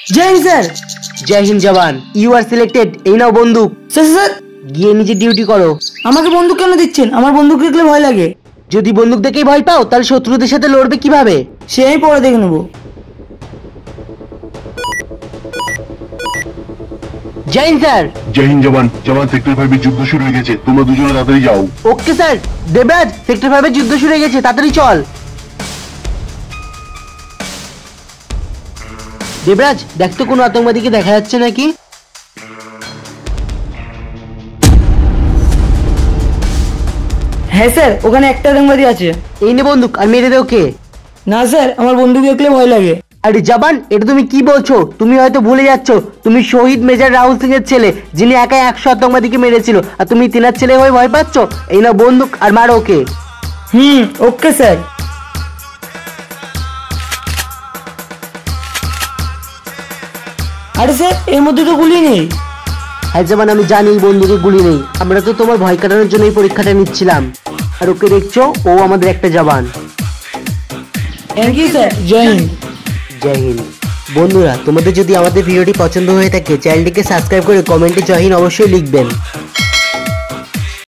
जय हिंद सर। जय हिंद जवान, यू आर सिलेक्टेड। এই নাও বন্দুক। স্যার স্যার গিয়ে নিজে ডিউটি করো। আমাকে বন্দুক কেন দিচ্ছেন? আমার বন্দুক দেখলে ভয় লাগে। যদি বন্দুক দেখেই ভয় পাও তাহলে শত্রুদের সাথে লড়বে কিভাবে? সে আমি পরে দেখে নেব। জয় হিন্দ স্যার। জয় হিন্দ জওয়ান। জওয়ান সেক্টর 5 এর যুদ্ধ শুরু হয়ে গেছে, তোমরা দুজনে তাড়াতাড়ি যাও। Okay sir. দেবরাজ, সেক্টর 5 এর যুদ্ধ শুরু হয়ে গেছে, তাড়াতাড়ি চল। দেবরাজ, দেখ তো কোনো আতঙ্কবাদীকে দেখা যাচ্ছে নাকি? হ্যাঁ স্যার, ওখানে একটা আতঙ্কবাদী আছে। এই নে বন্দুক আর মেরে দে ওকে। না স্যার, আমার বন্দুক দেখলে ভয় লাগে। আরে জবান, এটা তুমি কি বলছো? তুমি হয়তো ভুলে যাচ্ছ, তুমি শহীদ মেজর রাহুল সিং এর ছেলে, যিনি একা 100 আতঙ্কবাদীকে মেরেছিল, আর তুমি তিনার ছেলে হয়ে ভয় পাচ্ছ? এই না বন্দুক আর মারো ওকে। Okay sir. আরে স্যার, এর মধ্যে তো গুলি নেই। হ্যাঁ জবান, আমি জানি এই বন্দুকে গুলি নেই। আমরা তো তোমার ভয় কাটানোর জন্য এই পরীক্ষাটা নিচ্ছিলাম। আর ওকে দেখছো, ও আমাদের একটা জবান। Thank you sir. জয় হিন্দ। জয় হিন্দ। বন্ধুরা, তোমাদের যদি আমাদের ভিডিওটি পছন্দ হয়ে থাকে চ্যানেলটিকে সাবস্ক্রাইব করে কমেন্টে জয় হিন্দ অবশ্যই লিখবেন।